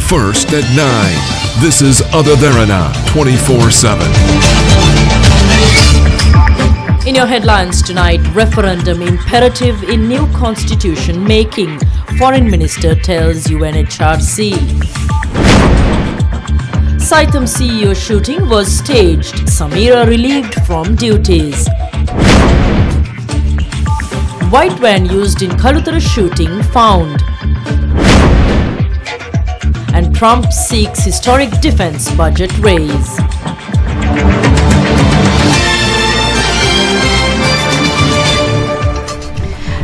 First at 9. This is Derana 24/7. In your headlines tonight, referendum imperative in new constitution making. Foreign Minister tells UNHRC. Saitam CEO shooting was staged. Samira relieved from duties. White van used in Kalutara shooting found. And Trump seeks historic defense budget raise.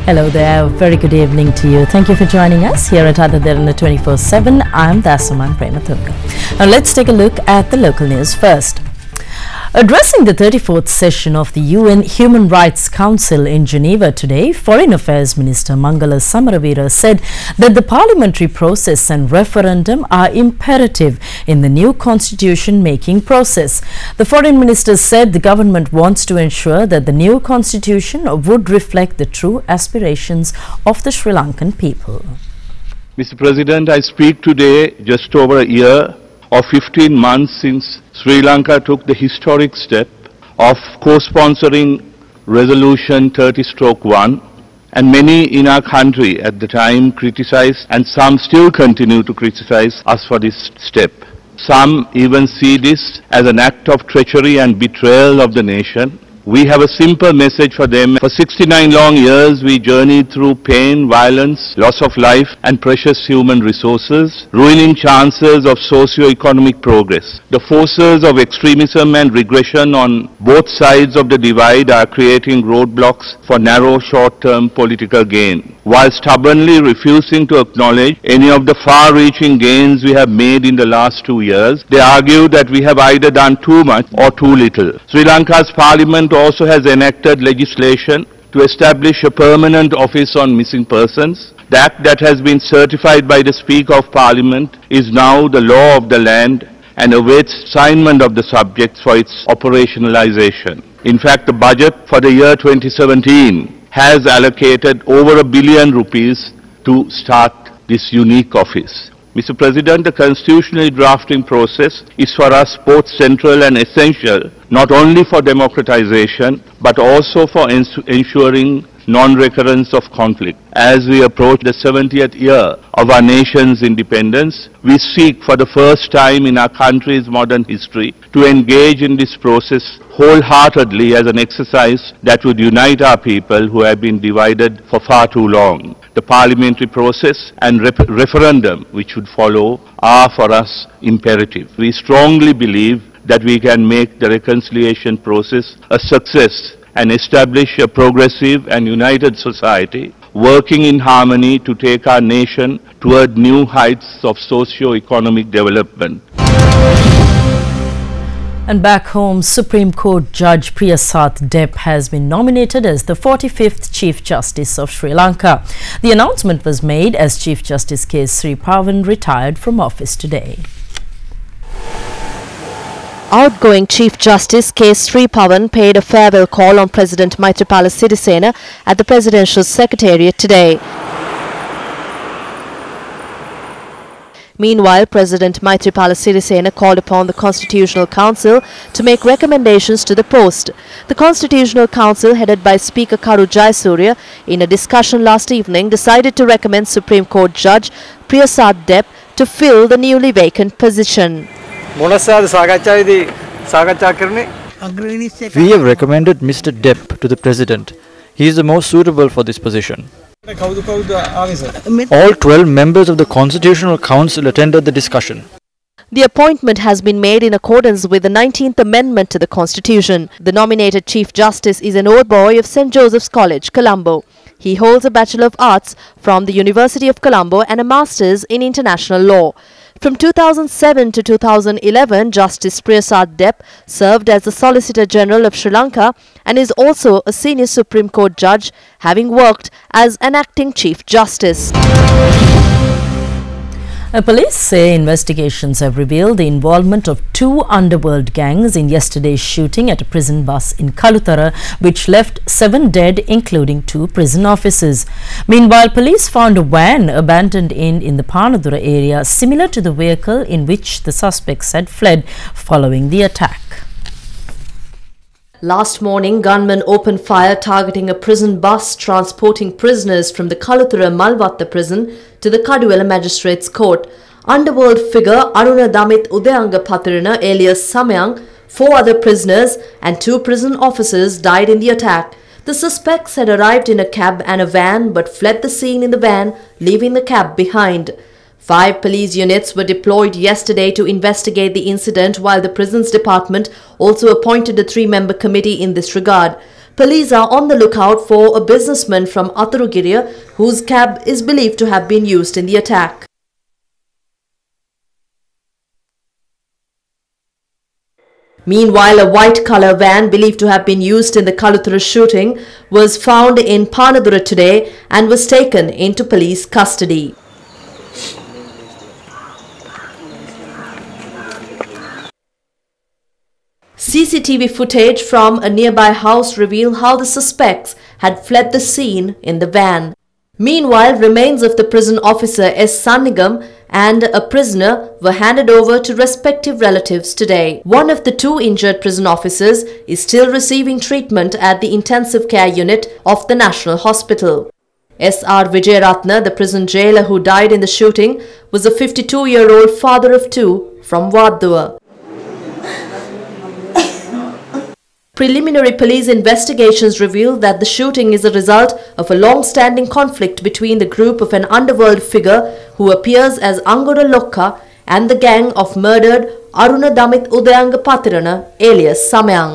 Hello there, very good evening to you. Thank you for joining us here at Derana 24/7. I'm Dasuman Premathunga. Now let's take a look at the local news first. Addressing the 34th session of the UN Human Rights Council in Geneva today, Foreign Affairs Minister Mangala Samaravira said that the parliamentary process and referendum are imperative in the new constitution-making process. The Foreign Minister said the government wants to ensure that the new constitution would reflect the true aspirations of the Sri Lankan people. Mr. President, I speak today just over a year or 15 months since Sri Lanka took the historic step of co-sponsoring Resolution 30/1, and many in our country at the time criticized, and some still continue to criticize us for this step. Some even see this as an act of treachery and betrayal of the nation. We have a simple message for them. For 69 long years, we journeyed through pain, violence, loss of life, and precious human resources, ruining chances of socio-economic progress. The forces of extremism and regression on both sides of the divide are creating roadblocks for narrow short-term political gain. While stubbornly refusing to acknowledge any of the far-reaching gains we have made in the last 2 years, they argue that we have either done too much or too little. Sri Lanka's parliament also has enacted legislation to establish a permanent office on missing persons. The act that has been certified by the Speaker of Parliament is now the law of the land and awaits assignment of the subjects for its operationalization. In fact, the budget for the year 2017 has allocated over ₹1 billion to start this unique office. Mr. President, the constitutional drafting process is for us both central and essential, not only for democratization, but also for ensuring non-recurrence of conflict. As we approach the 70th year of our nation's independence, we seek for the first time in our country's modern history to engage in this process wholeheartedly as an exercise that would unite our people who have been divided for far too long. The parliamentary process and referendum which would follow are for us imperative. We strongly believe that we can make the reconciliation process a success and establish a progressive and united society working in harmony to take our nation toward new heights of socio-economic development. And back home, Supreme Court Judge Priyasad Dep has been nominated as the 45th Chief Justice of Sri Lanka. The announcement was made as Chief Justice K. Sri Pavan retired from office today. Outgoing Chief Justice K. Sri Pavan paid a farewell call on President Maithripala Sirisena at the Presidential Secretariat today. Meanwhile, President Maithripala Sirisena called upon the Constitutional Council to make recommendations to the post. The Constitutional Council, headed by Speaker Karu Jayasuriya, in a discussion last evening, decided to recommend Supreme Court Judge Priyasad Dep to fill the newly vacant position. We have recommended Mr. Dep to the President. He is the most suitable for this position. All 12 members of the Constitutional Council attended the discussion. The appointment has been made in accordance with the 19th Amendment to the Constitution. The nominated Chief Justice is an old boy of St. Joseph's College, Colombo. He holds a Bachelor of Arts from the University of Colombo and a Master's in International Law. From 2007 to 2011, Justice Priyasad Dep served as the Solicitor General of Sri Lanka and is also a senior Supreme Court judge, having worked as an acting Chief Justice. Police say investigations have revealed the involvement of two underworld gangs in yesterday's shooting at a prison bus in Kalutara, which left 7 dead, including 2 prison officers. Meanwhile, police found a van abandoned in the Panadura area, similar to the vehicle in which the suspects had fled following the attack. Last morning, gunmen opened fire targeting a prison bus transporting prisoners from the Kaluthura Malvatta prison to the Kaduwela Magistrates Court. Underworld figure Aruna Damit Udayanga Patirana alias Samayang, 4 other prisoners and 2 prison officers died in the attack. The suspects had arrived in a cab and a van but fled the scene in the van, leaving the cab behind. 5 police units were deployed yesterday to investigate the incident, while the Prisons Department also appointed a 3-member committee in this regard. Police are on the lookout for a businessman from Atharugiriya whose cab is believed to have been used in the attack. Meanwhile, a white-color van believed to have been used in the Kaluthura shooting was found in Panadura today and was taken into police custody. CCTV footage from a nearby house revealed how the suspects had fled the scene in the van. Meanwhile, remains of the prison officer S. Sannigam and a prisoner were handed over to respective relatives today. One of the 2 injured prison officers is still receiving treatment at the intensive care unit of the National Hospital. S.R. Vijayaratna, the prison jailer who died in the shooting, was a 52-year-old father of 2 from Vaddua. Preliminary police investigations reveal that the shooting is a result of a long-standing conflict between the group of an underworld figure who appears as Angora Lokka and the gang of murdered Aruna Damit Udayanga Patirana alias Samayang.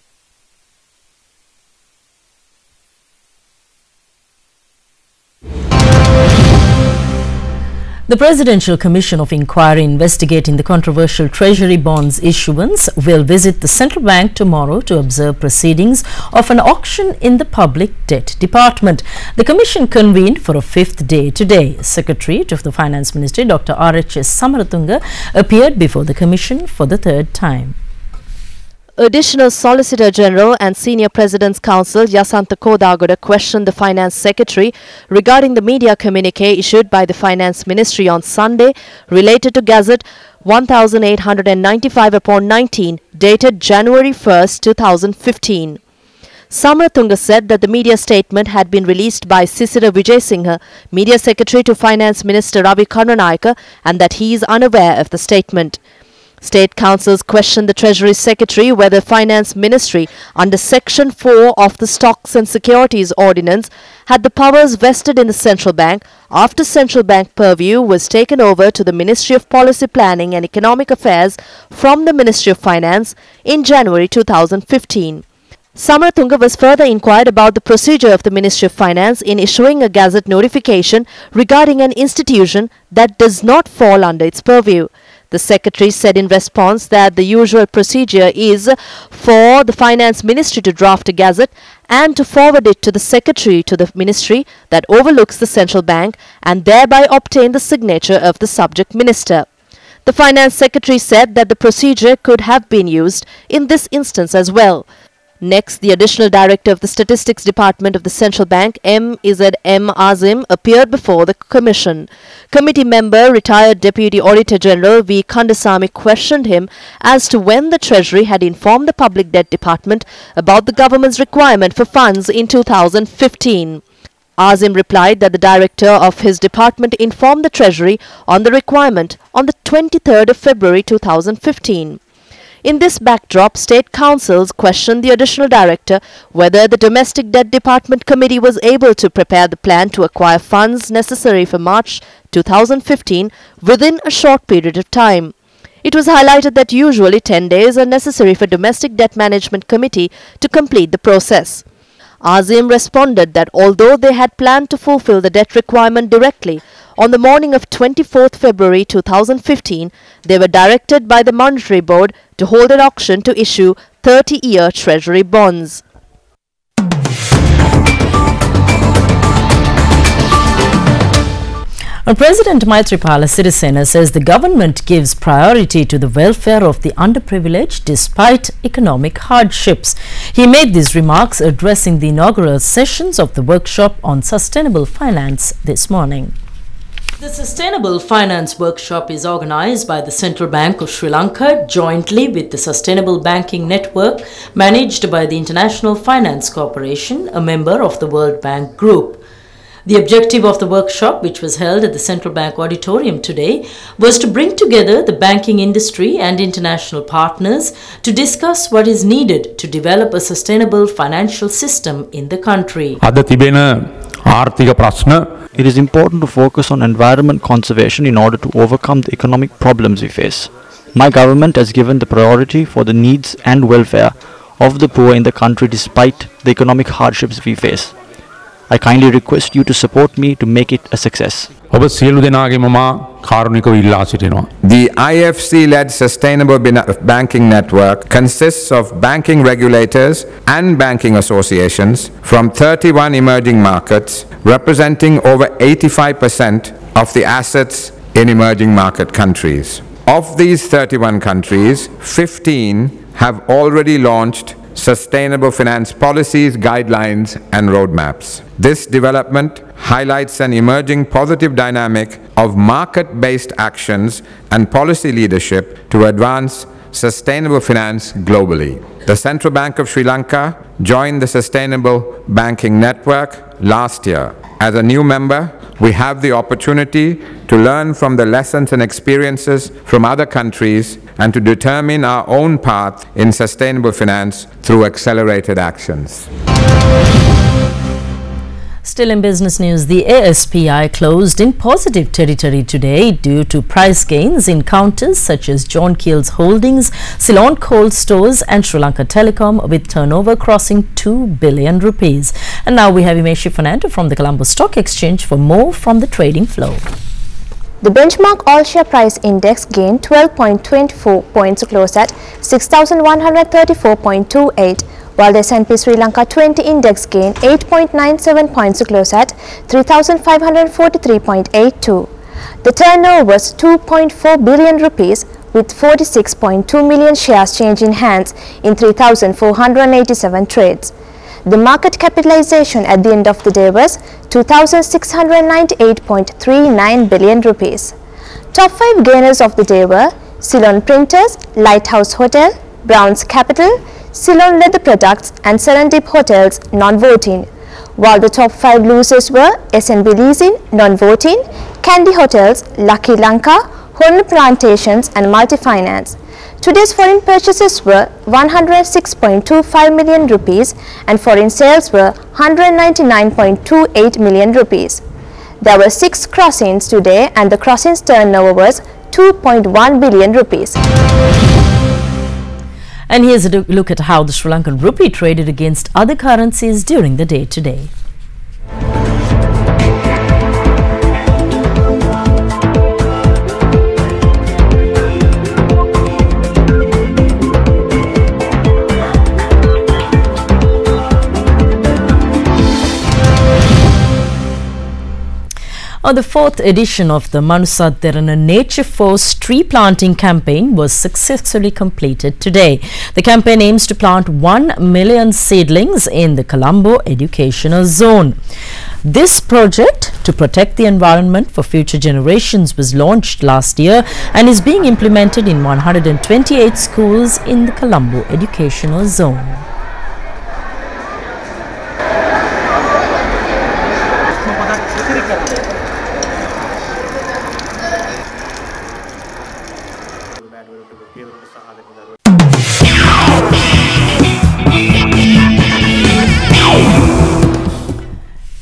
The Presidential Commission of Inquiry investigating the controversial Treasury bonds issuance will visit the Central Bank tomorrow to observe proceedings of an auction in the Public Debt Department. The Commission convened for a 5th day today. Secretary of the Finance Ministry, Dr. R.H.S. Samaratunga, appeared before the Commission for the 3rd time. Additional Solicitor General and Senior President's Counsel Yasantha Kodagoda questioned the Finance Secretary regarding the media communique issued by the Finance Ministry on Sunday related to Gazette 1895/19 dated January 1, 2015. Samaratunga said that the media statement had been released by Sisira Vijayasinghe, Media Secretary to Finance Minister Ravi Karunanayake, and that he is unaware of the statement. State councils questioned the Treasury Secretary whether Finance Ministry under Section 4 of the Stocks and Securities Ordinance had the powers vested in the Central Bank after Central Bank purview was taken over to the Ministry of Policy Planning and Economic Affairs from the Ministry of Finance in January 2015. Samaratunga was further inquired about the procedure of the Ministry of Finance in issuing a Gazette notification regarding an institution that does not fall under its purview. The Secretary said in response that the usual procedure is for the Finance Ministry to draft a Gazette and to forward it to the Secretary to the Ministry that overlooks the Central Bank and thereby obtain the signature of the subject Minister. The Finance Secretary said that the procedure could have been used in this instance as well. Next, the Additional Director of the Statistics Department of the Central Bank, M. Azim, appeared before the Commission. Committee member, retired Deputy Auditor General V. Kandasamy questioned him as to when the Treasury had informed the Public Debt Department about the government's requirement for funds in 2015. Azim replied that the director of his department informed the Treasury on the requirement on the 23rd of February 2015. In this backdrop, state councils questioned the additional director whether the Domestic Debt Department Committee was able to prepare the plan to acquire funds necessary for March 2015 within a short period of time. It was highlighted that usually 10 days are necessary for Domestic Debt Management Committee to complete the process. Azim responded that although they had planned to fulfill the debt requirement directly, on the morning of 24th February 2015, they were directed by the Monetary Board to hold an auction to issue 30-year Treasury bonds. President Maithripala Sirisena says the government gives priority to the welfare of the underprivileged despite economic hardships. He made these remarks addressing the inaugural sessions of the workshop on sustainable finance this morning. The Sustainable Finance Workshop is organized by the Central Bank of Sri Lanka jointly with the Sustainable Banking Network managed by the International Finance Corporation, a member of the World Bank Group. The objective of the workshop, which was held at the Central Bank Auditorium today, was to bring together the banking industry and international partners to discuss what is needed to develop a sustainable financial system in the country. It is important to focus on environment conservation in order to overcome the economic problems we face. My government has given the priority for the needs and welfare of the poor in the country despite the economic hardships we face. I kindly request you to support me to make it a success. The IFC-led Sustainable Banking Network consists of banking regulators and banking associations from 31 emerging markets, representing over 85% of the assets in emerging market countries. Of these 31 countries, 15 have already launched sustainable finance policies, guidelines and roadmaps. This development highlights an emerging positive dynamic of market-based actions and policy leadership to advance sustainable finance globally. The Central Bank of Sri Lanka joined the Sustainable Banking Network last year. As a new member, we have the opportunity to learn from the lessons and experiences from other countries and to determine our own path in sustainable finance through accelerated actions. Still in business news, the ASPI closed in positive territory today due to price gains in counters such as John Keel's Holdings, Ceylon Cold Stores and Sri Lanka Telecom, with turnover crossing 2 billion rupees. And now we have Imeshi Fernando from the Colombo Stock Exchange for more from the trading flow. The benchmark all-share price index gained 12.24 points to close at 6,134.28, while the S&P Sri Lanka 20 index gained 8.97 points to close at 3,543.82. The turnover was 2.4 billion rupees with 46.2 million shares changing hands in 3,487 trades. The market capitalization at the end of the day was 2,698.39 billion rupees. Top 5 gainers of the day were Ceylon Printers, Lighthouse Hotel, Brown's Capital, Ceylon Leather Products and Serendip Hotels non-voting, while the top 5 losers were SNB Leasing non-voting, Candy Hotels, Lucky Lanka, Horn Plantations and Multi-Finance. Today's foreign purchases were 106.25 million rupees and foreign sales were 199.28 million rupees. There were 6 crossings today and the crossings turnover was 2.1 billion rupees. And here's a look at how the Sri Lankan rupee traded against other currencies during the day today. The 4th edition of the Derana Nature Force tree planting campaign was successfully completed today. The campaign aims to plant 1 million seedlings in the Colombo educational zone. This project to protect the environment for future generations was launched last year and is being implemented in 128 schools in the Colombo educational zone.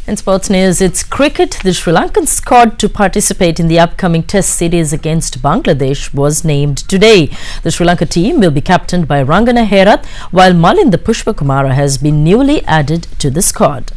In sports news, it's cricket. The Sri Lankan squad to participate in the upcoming Test series against Bangladesh was named today. The Sri Lanka team will be captained by Rangana Herath, while Malinda Pushpakumara has been newly added to the squad.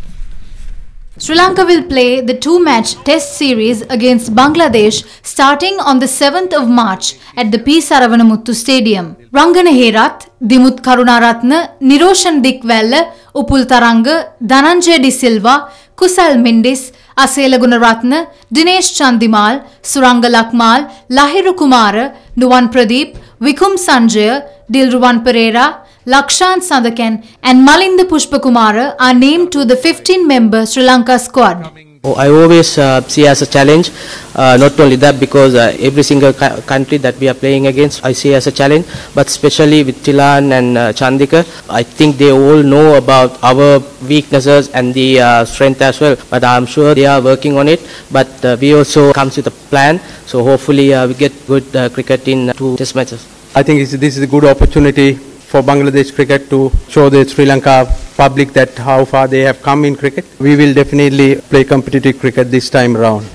Sri Lanka will play the 2-match Test series against Bangladesh starting on the 7th of March at the P. Saravanamuttu Stadium. Rangana Herath, Dimuth Karunaratne, Niroshan Dikwella, Upul Taranga, Dhananjay De Silva, Kusal Mendis, Asela Gunaratna, Dinesh Chandimal, Suranga Lakmal, Lahiru Kumara, Nuwan Pradeep, Vikum Sanjay, Dilruwan Pereira, Lakshan Sandakan and Malinda Pushpakumara are named to the 15-member Sri Lanka squad. I always see as a challenge, not only that because every single country that we are playing against I see as a challenge, but especially with Tilan and Chandika, I think they all know about our weaknesses and the strength as well, but I'm sure they are working on it, but we also comes with a plan, so hopefully we get good cricket in 2 test matches. I think this is a good opportunity for Bangladesh cricket to show the Sri Lanka public that how far they have come in cricket. We will definitely play competitive cricket this time around.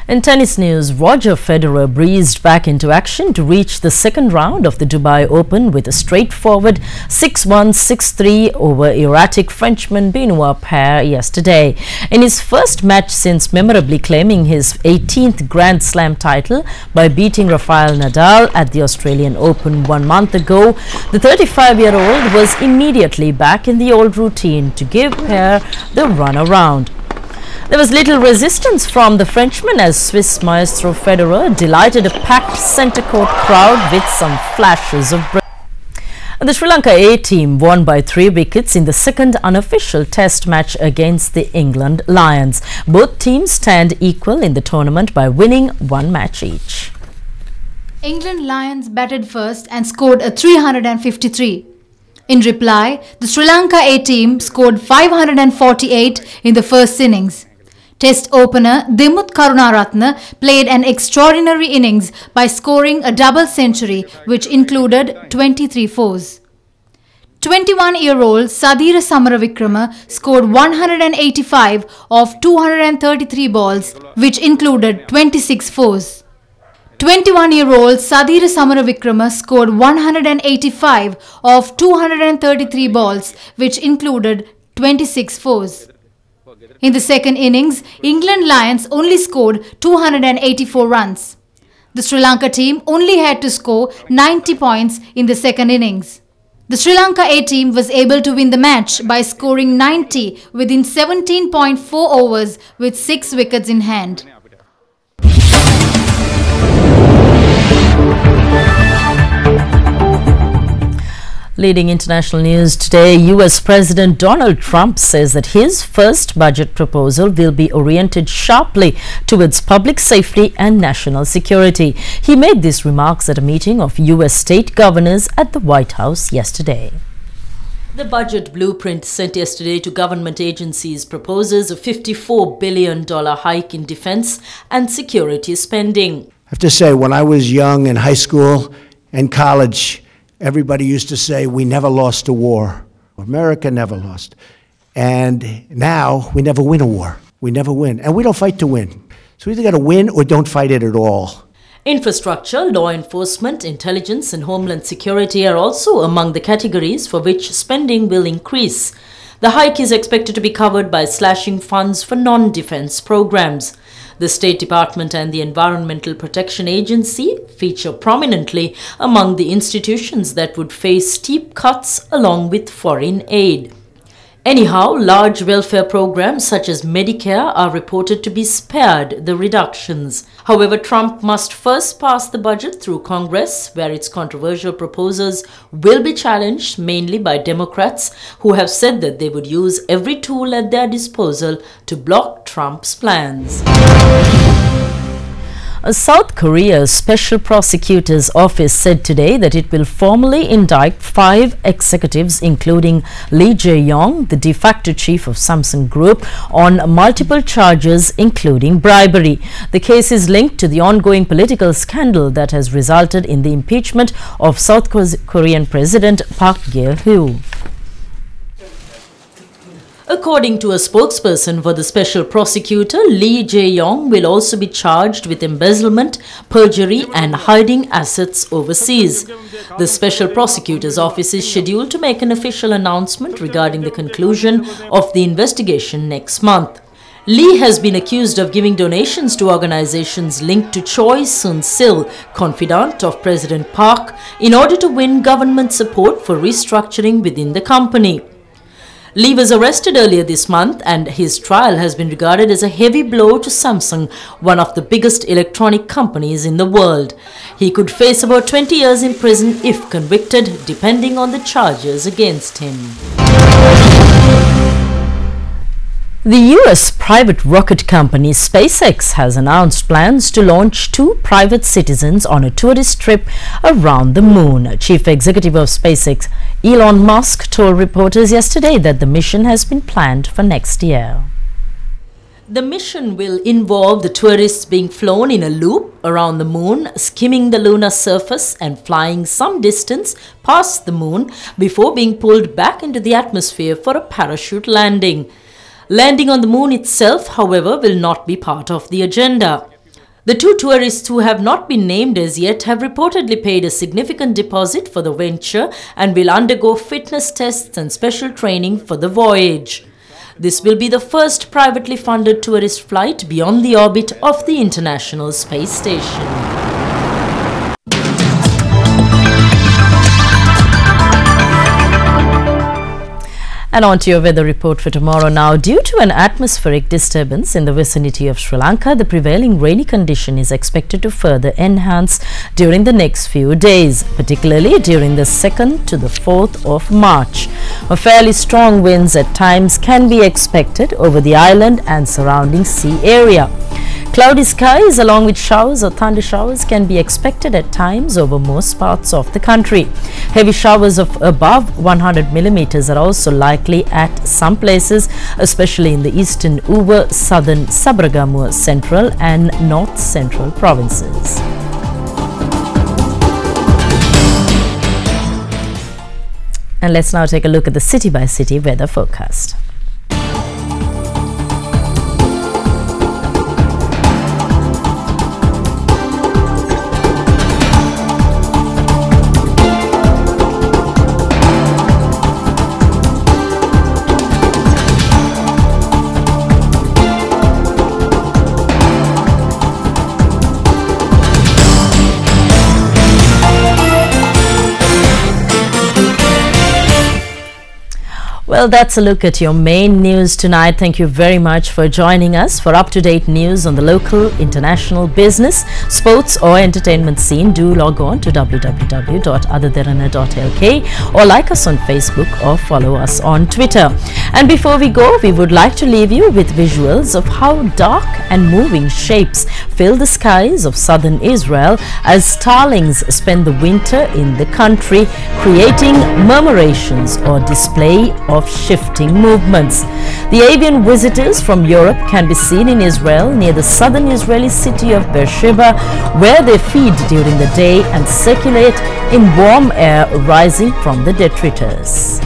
In tennis news, Roger Federer breezed back into action to reach the second round of the Dubai Open with a straightforward 6-1, 6-3 over erratic Frenchman Benoit pair yesterday. In his first match since memorably claiming his 18th Grand Slam title by beating Rafael Nadal at the Australian Open 1 month ago, the 35-year-old was immediately back in the old routine to give pair the runaround. There was little resistance from the Frenchman as Swiss maestro Federer delighted a packed centre court crowd with some flashes of The Sri Lanka A team won by 3 wickets in the second unofficial test match against the England Lions. Both teams stand equal in the tournament by winning 1 match each. England Lions batted first and scored a 353. In reply, the Sri Lanka A team scored 548 in the first innings. Test opener Dimuth Karunaratne played an extraordinary innings by scoring a double century which included 23 fours. 21-year-old Sadira Samaravikrama scored 185 of 233 balls which included 26 fours. 21-year-old Sadira Samaravikrama scored 185 of 233 balls which included 26 fours. In the second innings, England Lions only scored 284 runs. The Sri Lanka team only had to score 90 points in the second innings. The Sri Lanka A team was able to win the match by scoring 90 within 17.4 overs with 6 wickets in hand. Leading international news today, US President Donald Trump says that his first budget proposal will be oriented sharply towards public safety and national security. He made these remarks at a meeting of US state governors at the White House yesterday. The budget blueprint sent yesterday to government agencies proposes a $54 billion hike in defense and security spending. I have to say, when I was young in high school and college, everybody used to say, we never lost a war. America never lost. And now we never win a war. We never win. And we don't fight to win. So we either got to win or don't fight it at all. Infrastructure, law enforcement, intelligence and homeland security are also among the categories for which spending will increase. The hike is expected to be covered by slashing funds for non-defense programs. The State Department and the Environmental Protection Agency feature prominently among the institutions that would face steep cuts along with foreign aid. Anyhow, large welfare programs such as Medicare are reported to be spared the reductions. However, Trump must first pass the budget through Congress, where its controversial proposals will be challenged mainly by Democrats, who have said that they would use every tool at their disposal to block Trump's plans. South Korea's Special Prosecutor's Office said today that it will formally indict 5 executives, including Lee Jae-yong, the de facto chief of Samsung Group, on multiple charges, including bribery. The case is linked to the ongoing political scandal that has resulted in the impeachment of South Korean President Park Geun-hye. According to a spokesperson for the special prosecutor, Lee Jae-yong will also be charged with embezzlement, perjury and hiding assets overseas. The special prosecutor's office is scheduled to make an official announcement regarding the conclusion of the investigation next month. Lee has been accused of giving donations to organizations linked to Choi Soon-sil, confidant of President Park, in order to win government support for restructuring within the company. Lee was arrested earlier this month and his trial has been regarded as a heavy blow to Samsung, one of the biggest electronic companies in the world. He could face about 20 years in prison if convicted, depending on the charges against him. The US private rocket company SpaceX has announced plans to launch 2 private citizens on a tourist trip around the moon. Chief Executive of SpaceX, Elon Musk, told reporters yesterday that the mission has been planned for next year. The mission will involve the tourists being flown in a loop around the moon, skimming the lunar surface and flying some distance past the moon before being pulled back into the atmosphere for a parachute landing. Landing on the moon itself, however, will not be part of the agenda. The 2 tourists who have not been named as yet have reportedly paid a significant deposit for the venture and will undergo fitness tests and special training for the voyage. This will be the first privately funded tourist flight beyond the orbit of the International Space Station. And on to your weather report for tomorrow now. Due to an atmospheric disturbance in the vicinity of Sri Lanka, the prevailing rainy condition is expected to further enhance during the next few days, particularly during the 2nd to the 4th of March. Fairly strong winds at times can be expected over the island and surrounding sea area. Cloudy skies along with showers or thunder showers can be expected at times over most parts of the country. Heavy showers of above 100 millimeters are also likely at some places, especially in the eastern Uva, southern Sabaragamuwa, central and north central provinces. And let's now take a look at the city-by-city weather forecast. Well, that's a look at your main news tonight. Thank you very much for joining us. For up-to-date news on the local, international, business, sports or entertainment scene, do log on to www.otherderana.lk or like us on Facebook or follow us on Twitter. And before we go, we would like to leave you with visuals of how dark and moving shapes fill the skies of southern Israel as starlings spend the winter in the country, creating murmurations or display of shifting movements. The avian visitors from Europe can be seen in Israel near the southern Israeli city of Beersheba, where they feed during the day and circulate in warm air rising from the detritus.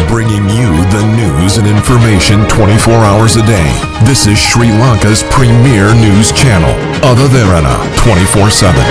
Bringing you the news and information 24 hours a day. This is Sri Lanka's premier news channel, Other Derana 24/7.